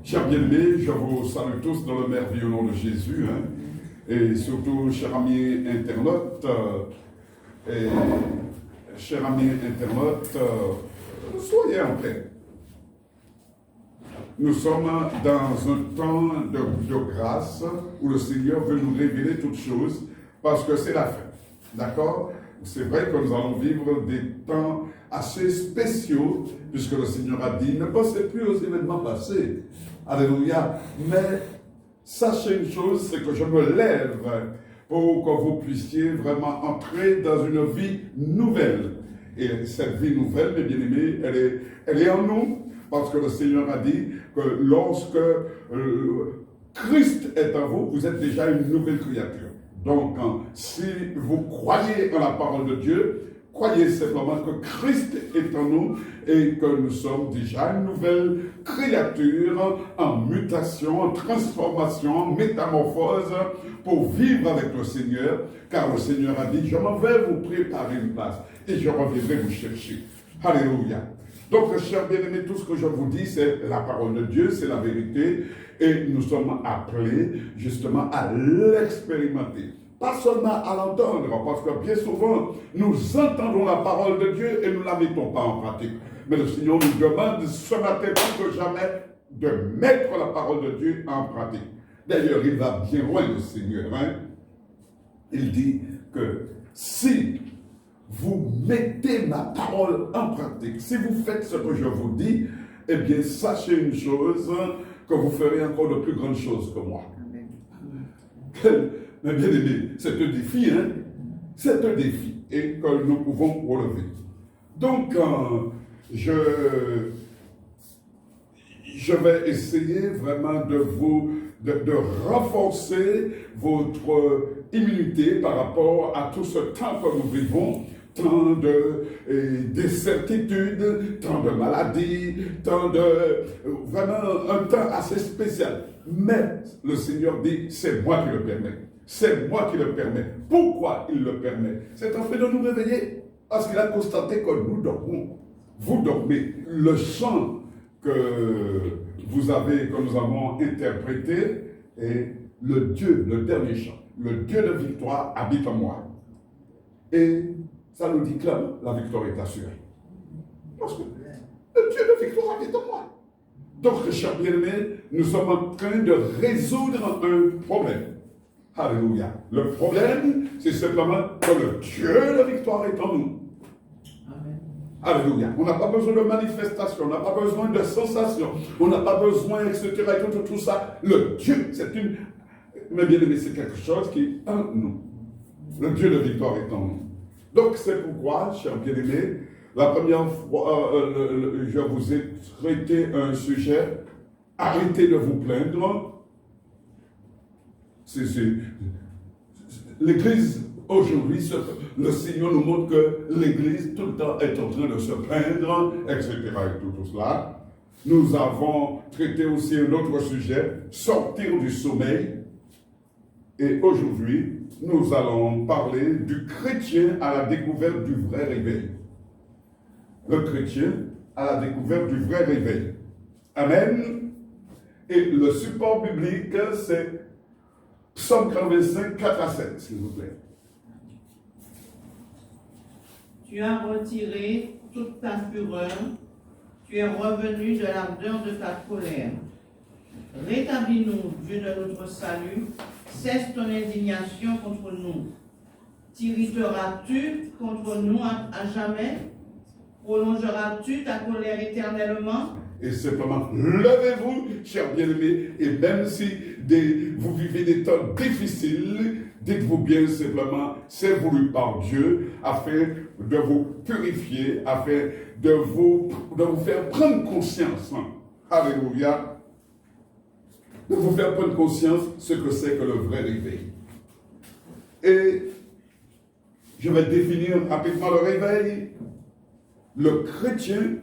Chers bien-aimés, je vous salue tous dans le merveilleux nom de Jésus, et surtout, chers amis internautes, soyez en paix. Nous sommes dans un temps de grâce où le Seigneur veut nous révéler toutes choses parce que c'est la fin. D'accord? C'est vrai que nous allons vivre des temps assez spéciaux puisque le Seigneur a dit, ne pensez plus aux événements passés. Alléluia. Mais sachez une chose, c'est que je me lève pour que vous puissiez vraiment entrer dans une vie nouvelle. Et cette vie nouvelle, mes bien-aimés, elle est en nous. Parce que le Seigneur a dit que lorsque Christ est en vous, vous êtes déjà une nouvelle créature. Donc, si vous croyez en la parole de Dieu, croyez simplement que Christ est en nous et que nous sommes déjà une nouvelle créature en mutation, en transformation, en métamorphose pour vivre avec le Seigneur. Car le Seigneur a dit, je m'en vais vous préparer une place et je reviendrai vous chercher. Alléluia. Donc, chers bien-aimés, tout ce que je vous dis, c'est la parole de Dieu, c'est la vérité, et nous sommes appelés justement à l'expérimenter. Pas seulement à l'entendre, parce que bien souvent, nous entendons la parole de Dieu et nous ne la mettons pas en pratique. Mais le Seigneur nous demande ce matin plus que jamais de mettre la parole de Dieu en pratique. D'ailleurs, il va bien loin, le Seigneur. Il dit que si vous mettez ma parole en pratique, si vous faites ce que je vous dis, eh bien, sachez une chose, que vous ferez encore de plus grandes choses que moi. Mais bien aimé, c'est un défi, c'est un défi, et que nous pouvons relever. Donc, je vais essayer vraiment de renforcer votre immunité par rapport à tout ce temps que nous vivons, tant d'incertitudes, tant de maladies, vraiment un temps assez spécial. Mais le Seigneur dit, c'est moi qui le permets. C'est moi qui le permets. Pourquoi il le permet? C'est en fait de nous réveiller. Parce qu'il a constaté que nous dormons. Vous dormez. Le chant que nous avons interprété est le Dieu, le dernier chant. Le Dieu de victoire habite en moi. Et ça nous dit clairement, la victoire est assurée. Parce que le Dieu de victoire habite en moi. Donc, chers bien-aimés, nous sommes en train de résoudre un problème. Alléluia. Le problème, c'est simplement que le Dieu de victoire est en nous. Amen. Alléluia. On n'a pas besoin de manifestation, on n'a pas besoin de sensation, on n'a pas besoin, etc. Et tout ça. Le Dieu, mais bien aimé, c'est quelque chose qui est en nous. Le Dieu de victoire est en nous. Donc, c'est pourquoi, chers bien-aimés, la première fois, je vous ai traité un sujet. Arrêtez de vous plaindre. L'Église, aujourd'hui, le Seigneur nous montre que l'Église, tout le temps, est en train de se plaindre, etc. et tout cela. Nous avons traité aussi un autre sujet, sortir du sommeil. Et aujourd'hui, nous allons parler du chrétien à la découverte du vrai réveil. Le chrétien à la découverte du vrai réveil. Amen. Et le support biblique, c'est Psaume 85, 4 à 7, s'il vous plaît. Tu as retiré toute ta fureur, tu es revenu de l'ardeur de ta colère. Rétablis-nous, Dieu de notre salut, cesse ton indignation contre nous. T'irriteras-tu contre nous à jamais? Prolongeras-tu ta colère éternellement? Et simplement, levez-vous, chers bien-aimés, et même si vous vivez des temps difficiles, dites-vous bien simplement, c'est voulu par Dieu, afin de vous purifier, afin de vous faire prendre conscience. Alléluia. De vous faire prendre conscience ce que c'est que le vrai réveil. Et je vais définir rapidement le réveil. Le chrétien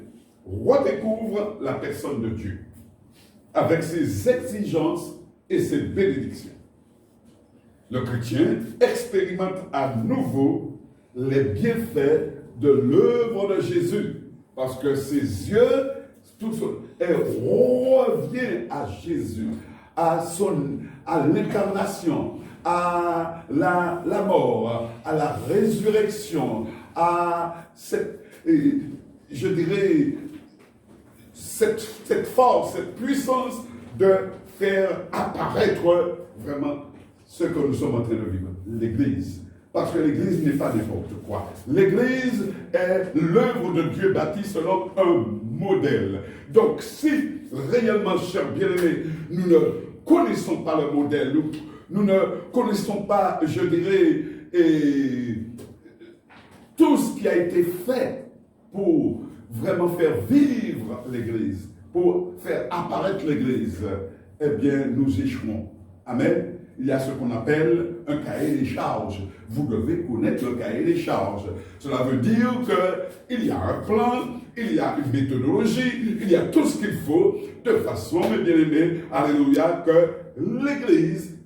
redécouvre la personne de Dieu avec ses exigences et ses bénédictions. Le chrétien expérimente à nouveau les bienfaits de l'œuvre de Jésus parce que ses yeux elle revient à Jésus, à l'incarnation, à la mort, à la résurrection, à cette, je dirais, cette force, cette puissance de faire apparaître vraiment ce que nous sommes en train de vivre, l'Église. Parce que l'Église n'est pas n'importe quoi. L'Église est l'œuvre de Dieu bâtie selon un modèle. Donc si réellement, chers bien-aimés, nous ne connaissons pas le modèle, nous ne connaissons pas, je dirais, tout ce qui a été fait pour vraiment faire vivre l'Église, pour faire apparaître l'Église, eh bien, nous échouons. Amen. Il y a ce qu'on appelle un cahier des charges. Vous devez connaître le cahier des charges. Cela veut dire qu'il y a un plan, il y a une méthodologie, il y a tout ce qu'il faut de façon, mes bien-aimés, alléluia, que l'Église,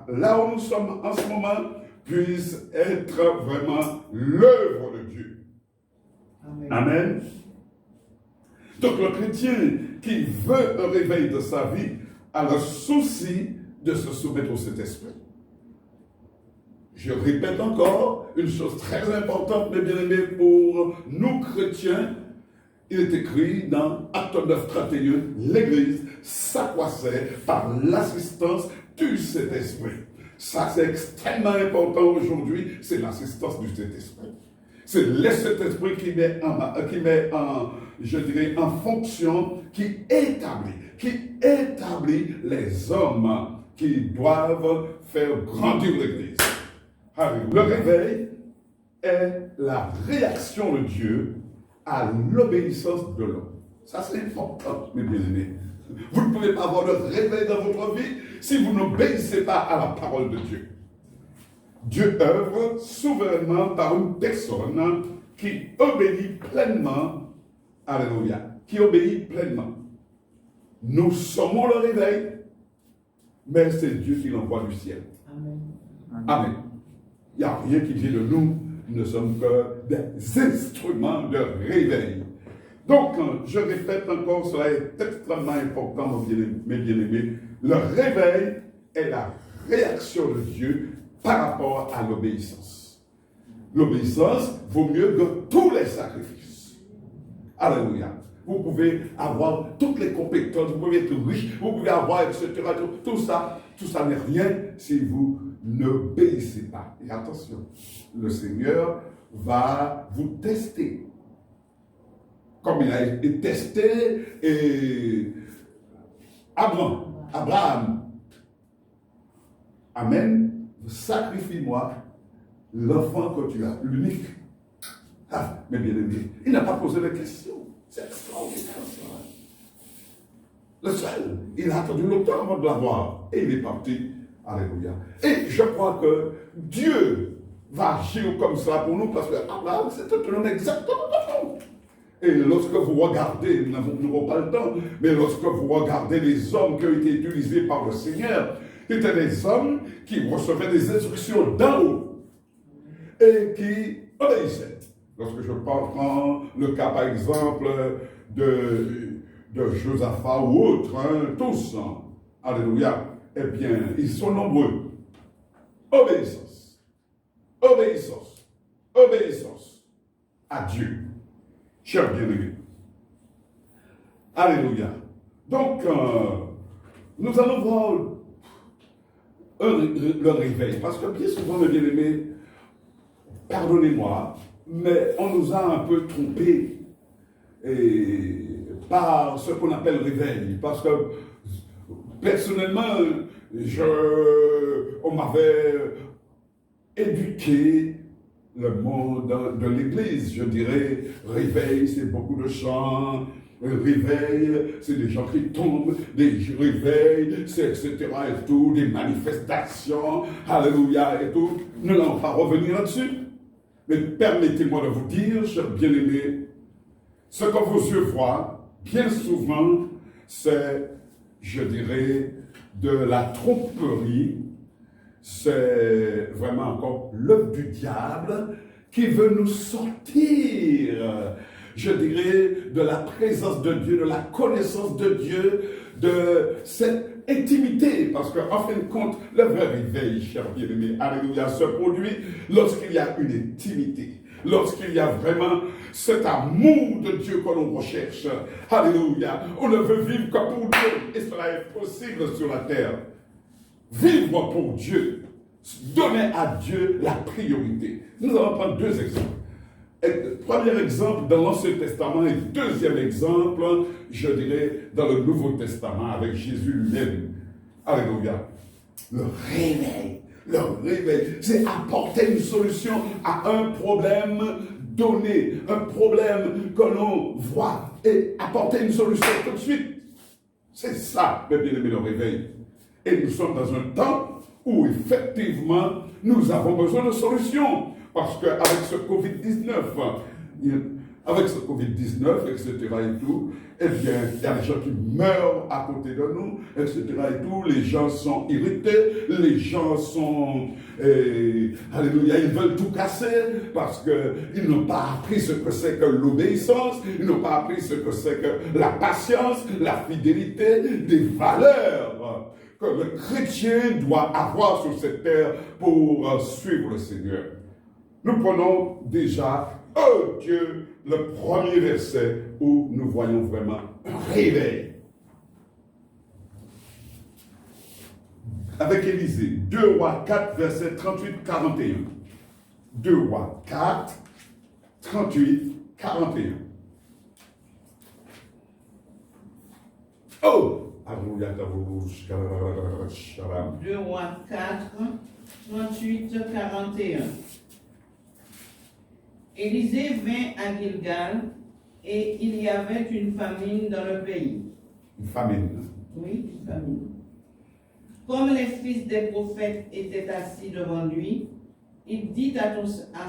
là où nous sommes en ce moment, puisse être vraiment l'œuvre de Dieu. Amen. Amen. Donc le chrétien qui veut un réveil de sa vie a le souci de se soumettre au Saint-Esprit. Je répète encore une chose très importante, mes bien-aimés, pour nous chrétiens. Il est écrit dans Acte 9, 31, l'Église s'accroissait par l'assistance du Saint-Esprit. Ça, c'est extrêmement important aujourd'hui, c'est l'assistance du Saint-Esprit. C'est le Saint-Esprit qui met je dirais, en fonction, qui établit les hommes qui doivent faire grandir l'Église. Le réveil est la réaction de Dieu à l'obéissance de l'homme. Ça, c'est important, mes bien-aimés. Vous ne pouvez pas avoir le réveil dans votre vie si vous n'obéissez pas à la parole de Dieu. Dieu œuvre souverainement par une personne qui obéit pleinement. Alléluia. Qui obéit pleinement. Nous sommes le réveil, mais c'est Dieu qui l'envoie du ciel. Amen. Amen. Il n'y a rien qui vient de nous. Nous ne sommes que des instruments de réveil. Donc, je répète encore, cela est extrêmement important, mes bien-aimés. Le réveil est la réaction de Dieu par rapport à l'obéissance. L'obéissance vaut mieux que tous les sacrifices. Alléluia. Vous pouvez avoir toutes les compétences, vous pouvez être riche, vous pouvez avoir, etc. Tout ça n'est rien si vous n'obéissez pas. Et attention, le Seigneur va vous tester. Comme il a été testé Abraham. Amen. Sacrifie-moi l'enfant que tu as, l'unique. Ah, mais bien aimé, il n'a pas posé de questions. C'est extraordinaire ça. Le seul, il a attendu longtemps avant de l'avoir. Et il est parti. Alléluia. Et je crois que Dieu va agir comme ça pour nous parce que Abraham, c'était un homme exactement comme nous. Et lorsque vous regardez, nous n'avons pas le temps, mais lorsque vous regardez les hommes qui ont été utilisés par le Seigneur, c'était des hommes qui recevaient des instructions d'en haut et qui obéissaient. Lorsque je prends le cas, par exemple, de Josaphat ou autres, tous, alléluia, eh bien, ils sont nombreux. Obéissance. Obéissance. Obéissance à Dieu. Cher bien-aimé. Alléluia. Donc, nous allons voir le réveil. Parce que bien souvent, mes bien-aimés, pardonnez-moi, mais on nous a un peu trompés par ce qu'on appelle réveil. Parce que, personnellement, on m'avait éduqué le monde de l'Église. Je dirais, réveil, c'est beaucoup de chants. Réveil, c'est des gens qui tombent, des réveils, c'est etc. et tout, des manifestations, alléluia et tout. Nous n'allons pas revenir là-dessus. Mais permettez-moi de vous dire, chers bien-aimés, ce que vos yeux voient, bien souvent, c'est, je dirais, de la tromperie. C'est vraiment encore l'œuvre du diable qui veut nous sortir je dirais, de la présence de Dieu, de la connaissance de Dieu, de cette intimité. Parce qu'en fin de compte, le vrai réveil, cher bien-aimé, alléluia, se produit lorsqu'il y a une intimité. Lorsqu'il y a vraiment cet amour de Dieu que l'on recherche. Alléluia. On ne veut vivre que pour Dieu. Et cela est possible sur la terre. Vivre pour Dieu. Donner à Dieu la priorité. Nous allons prendre deux exemples. Premier exemple dans l'Ancien Testament et deuxième exemple, je dirais, dans le Nouveau Testament avec Jésus lui-même. Alléluia. Le réveil. Le réveil, c'est apporter une solution à un problème donné, un problème que l'on voit et apporter une solution tout de suite. C'est ça, mes bien-aimés, le réveil. Et nous sommes dans un temps où effectivement nous avons besoin de solutions. Parce qu'avec ce Covid-19, etc. et tout, eh bien, il y a des gens qui meurent à côté de nous, etc. et tout. Les gens sont irrités, les gens sont, alléluia, ils veulent tout casser parce qu'ils n'ont pas appris ce que c'est que l'obéissance, ils n'ont pas appris ce que c'est que la patience, la fidélité, des valeurs que le chrétien doit avoir sur cette terre pour suivre le Seigneur. Nous prenons déjà, oh Dieu, le premier verset où nous voyons vraiment un réveil. Avec Élisée, 2 Rois 4, verset 38-41. 2 Rois 4, 38-41. Oh! 2 Rois 4, 38-41. Élisée vint à Gilgal et il y avait une famine dans le pays. Une famine. Oui, une famine. Comme les fils des prophètes étaient assis devant lui, il dit à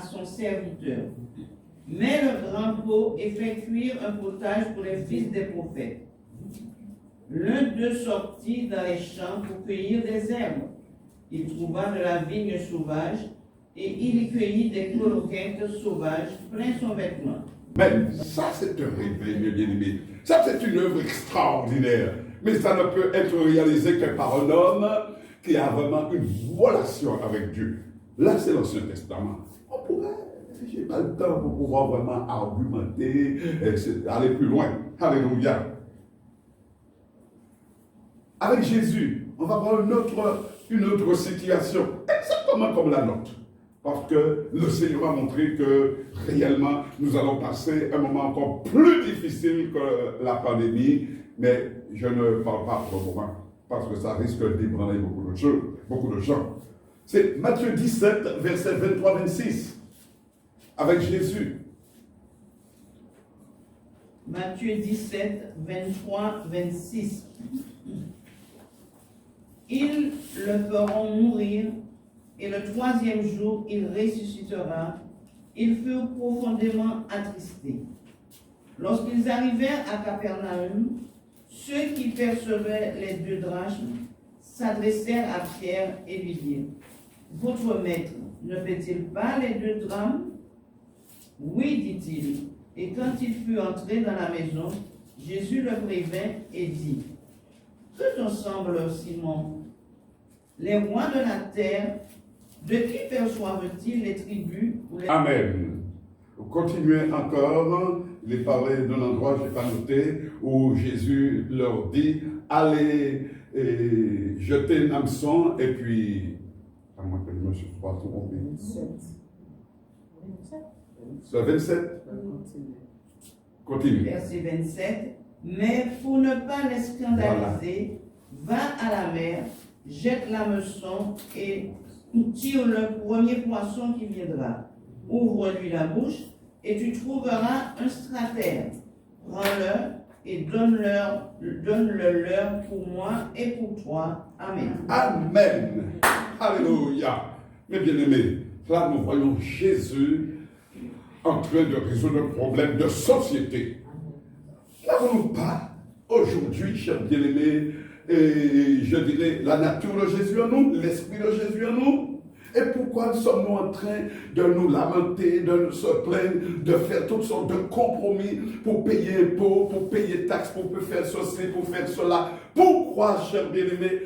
son serviteur, « Mets le grand pot et fais cuire un potage pour les fils des prophètes. » L'un d'eux sortit dans les champs pour cueillir des herbes. Il trouva de la vigne sauvage et il y cueillit des coloquintes sauvages, plein son vêtement. Mais ça, c'est un réveil, mes bien-aimés. Ça, c'est une œuvre extraordinaire. Mais ça ne peut être réalisé que par un homme qui a vraiment une relation avec Dieu. Là, c'est l'Ancien Testament. On pourrait, je n'ai pas le temps pour pouvoir vraiment argumenter, aller plus loin. Alléluia. Avec Jésus, on va voir une autre situation, exactement comme la nôtre. Parce que le Seigneur a montré que réellement, nous allons passer un moment encore plus difficile que la pandémie, mais je ne parle pas pour le moment, parce que ça risque d'ébranler beaucoup de gens. C'est Matthieu 17, verset 23-26, avec Jésus. Matthieu 17, 23-26. Ils le feront mourir, et le troisième jour, il ressuscitera. Ils furent profondément attristés. Lorsqu'ils arrivèrent à Capernaum, ceux qui percevaient les 2 drachmes s'adressèrent à Pierre et lui dirent, « Votre maître ne fait-il pas les 2 drachmes ?» « Oui, dit-il. Et quand il fut entré dans la maison, Jésus le prévint et dit, « Que t'en semble, Simon? Les rois de la terre, de qui perçoivent-ils les tribus ou les... » Amen. Continuez encore. Il est parlé d'un endroit, je n'ai pas noté, où Jésus leur dit, allez jeter un hameçon, et puis, à moins que je me suis pas trompé. 27. C'est 27. Continue. Verset 27. Mais pour ne pas les scandaliser, va à la mer, jette l'hameçon et tire le premier poisson qui viendra. Ouvre-lui la bouche et tu trouveras un stratère. Prends-le et donne-le leur pour moi et pour toi. Amen. Amen. Alléluia. Mes bien-aimés, là nous voyons Jésus en train de résoudre un problème de société. N'avons-nous pas aujourd'hui, chers bien-aimés, et je dirais la nature de Jésus en nous, l'esprit de Jésus en nous? Et pourquoi sommes-nous en train de nous lamenter, de se plaindre, de faire toutes sortes de compromis pour payer impôts, pour payer taxes, pour faire ceci, pour faire cela? Pourquoi, chers bien-aimés,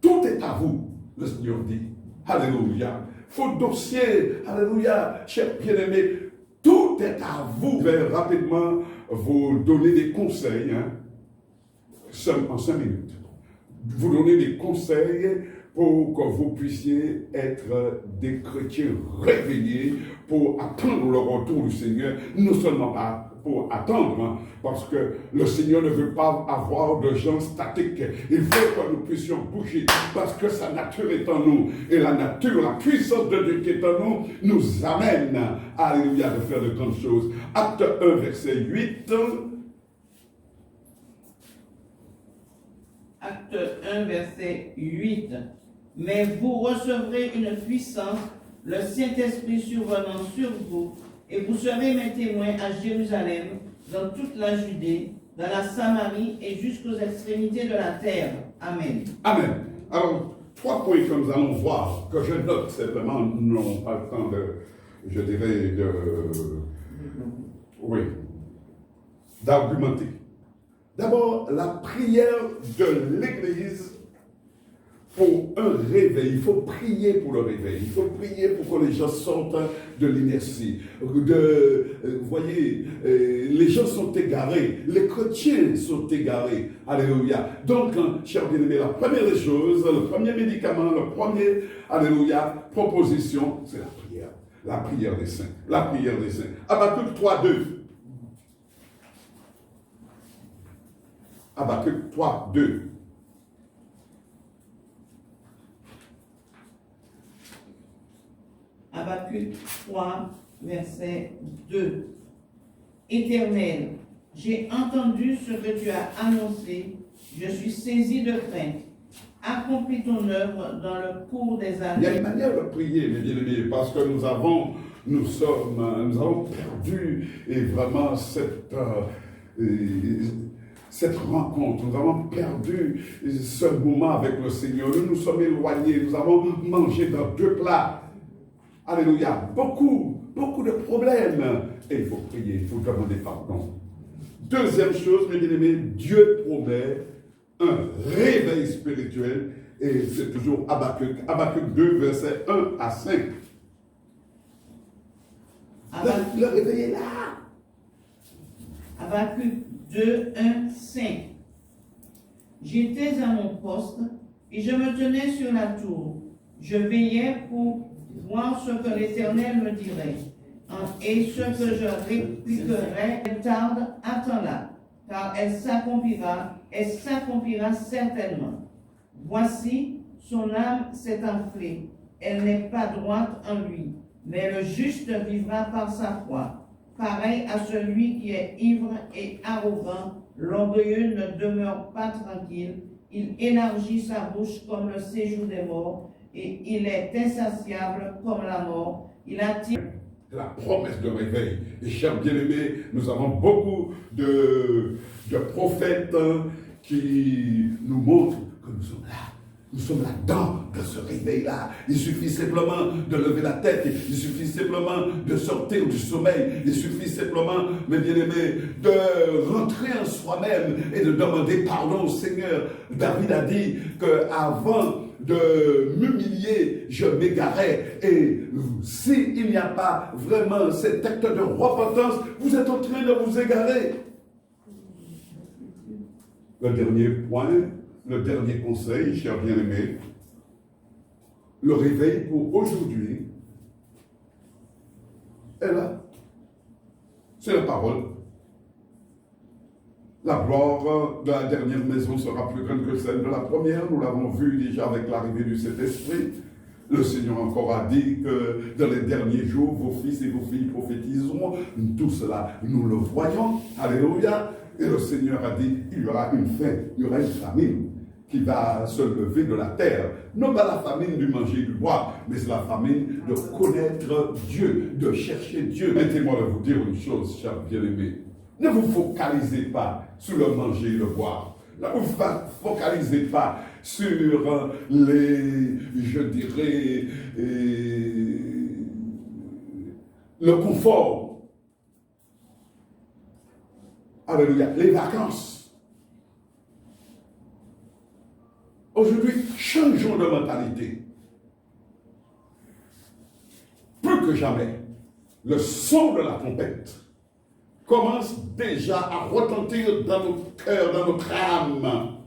tout est à vous, le Seigneur dit. Alléluia. Vos dossiers, alléluia, chers bien-aimés, tout est à vous. Je vais rapidement vous donner des conseils, en 5 minutes. Vous donner des conseils pour que vous puissiez être des chrétiens réveillés pour attendre le retour du Seigneur, non seulement pour attendre, parce que le Seigneur ne veut pas avoir de gens statiques. Il veut que nous puissions bouger, parce que sa nature est en nous. Et la nature, la puissance de Dieu qui est en nous, nous amène, alléluia, de faire de grandes choses. Acte 1, verset 8. Acte 1, verset 8. Mais vous recevrez une puissance, le Saint-Esprit survenant sur vous, et vous serez mes témoins à Jérusalem, dans toute la Judée, dans la Samarie et jusqu'aux extrémités de la terre. Amen. Amen. Alors, 3 points que nous allons voir, que je note simplement, nous n'avons pas le temps d'argumenter. D'abord, la prière de l'Église pour un réveil. Il faut prier pour le réveil. Il faut prier pour que les gens sortent de l'inertie. Vous voyez, les gens sont égarés. Les chrétiens sont égarés. Alléluia. Donc, chers bien-aimés, la première des choses, le premier médicament, le premier, alléluia, proposition, c'est la prière. La prière des saints. La prière des saints. Habakkuk 3:2. Habakkuk 3:2. Habakkuk 3, verset 2. Éternel, j'ai entendu ce que tu as annoncé, je suis saisi de crainte. Accomplis ton œuvre dans le cours des années. Il y a une manière de prier, mes bien-aimés, parce que nous avons perdu et vraiment cette rencontre, nous avons perdu ce moment avec le Seigneur, nous nous sommes éloignés, nous avons mangé dans 2 plats. Alléluia, beaucoup de problèmes. Et il faut prier, il faut demander pardon. Deuxième chose, mes bien-aimés, Dieu promet un réveil spirituel, et c'est toujours Habakkuk 2, versets 1 à 5. Le réveil est là. Habakkuk 2, 1, 5. J'étais à mon poste et je me tenais sur la tour. Je veillais pour voir ce que l'Éternel me dirait. Et ce que je répliquerai, tarde, attends-la, car elle s'accomplira certainement. Voici, son âme s'est enflée, elle n'est pas droite en lui, mais le juste vivra par sa foi. Pareil à celui qui est ivre et arrogant, l'orgueilleux ne demeure pas tranquille, il élargit sa bouche comme le séjour des morts, et il est insatiable comme la mort, il attire la promesse de réveil. Et chers bien-aimés, nous avons beaucoup de prophètes qui nous montrent que nous sommes là. Nous sommes là-dedans, de ce réveil-là. Il suffit simplement de lever la tête. Il suffit simplement de sortir du sommeil. Il suffit simplement, mes bien-aimés, de rentrer en soi-même et de demander pardon au Seigneur. David a dit qu'avant de m'humilier, je m'égarais. Et s'il n'y a pas vraiment cet acte de repentance, vous êtes en train de vous égarer. Le dernier point, le dernier conseil, chers bien-aimés, le réveil pour aujourd'hui est là. C'est la parole. La gloire de la dernière maison sera plus grande que celle de la première. Nous l'avons vu déjà avec l'arrivée du Saint-Esprit. Le Seigneur encore a dit que dans les derniers jours, vos fils et vos filles prophétiseront. Tout cela, nous le voyons. Alléluia. Et le Seigneur a dit, il y aura une faim, il y aura une famine qui va se lever de la terre. Non pas la famine du manger et du boire, mais c'est la famine de connaître Dieu, de chercher Dieu. Permettez-moi de vous dire une chose, chers bien-aimés. Ne vous focalisez pas sur le manger et le boire. Ne vous focalisez pas sur les, je dirais, le confort. Alléluia. Les vacances. Aujourd'hui, changeons de mentalité. Plus que jamais, le son de la trompette commence déjà à retentir dans nos cœurs, dans notre âme.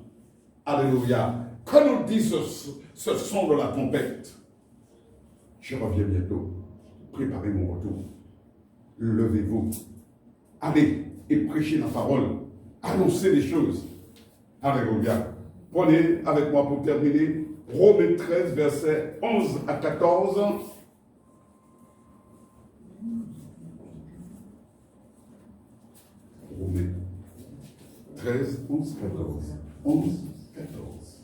Alléluia. Quand nous dit ce son de la trompette, je reviens bientôt. Préparez mon retour. Levez-vous. Allez et prêchez la parole. Annoncez les choses. Alléluia. Prenez avec moi pour terminer Romains 13, versets 11 à 14. Romains 13, 11, 14. 11, 14.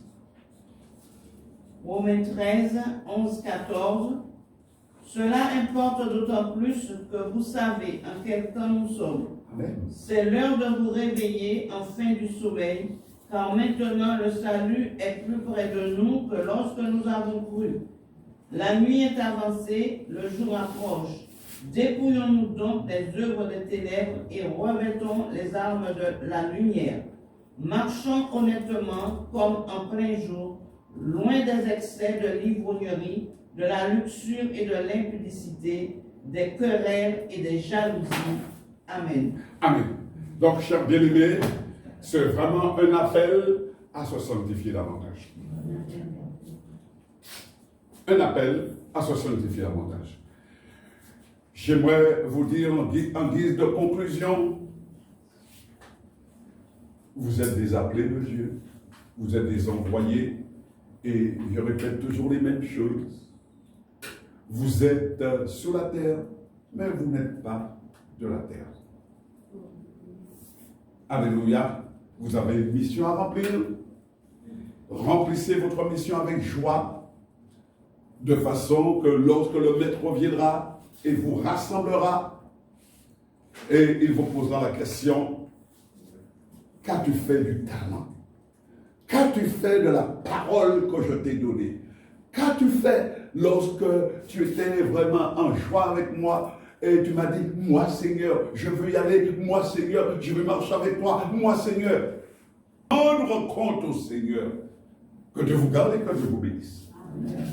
Romains 13, 11, 14. Cela importe d'autant plus que vous savez en quel temps nous sommes. Amen. C'est l'heure de vous réveiller en fin du sommeil, car maintenant le salut est plus près de nous que lorsque nous avons cru. La nuit est avancée, le jour approche. Dépouillons-nous donc des œuvres des ténèbres et revêtons les armes de la lumière. Marchons honnêtement comme en plein jour, loin des excès de l'ivrognerie, de la luxure et de l'impudicité, des querelles et des jalousies. Amen. Amen. Donc, chers bien-aimés, c'est vraiment un appel à se sanctifier davantage. Un appel à se sanctifier davantage. J'aimerais vous dire en guise de conclusion, vous êtes des appelés de Dieu, vous êtes des envoyés, et je répète toujours les mêmes choses. Vous êtes sur la terre, mais vous n'êtes pas de la terre. Alléluia. Vous avez une mission à remplir. Remplissez votre mission avec joie, de façon que lorsque le Maître reviendra et vous rassemblera, et il vous posera la question, qu'as-tu fait du talent? Qu'as-tu fait de la parole que je t'ai donnée? Qu'as-tu fait lorsque tu étais vraiment en joie avec moi et tu m'as dit, moi Seigneur, je veux y aller, moi Seigneur, je veux marcher avec toi, moi Seigneur. Rendre compte au Seigneur. Que Dieu vous garde et que Dieu vous bénisse. Amen.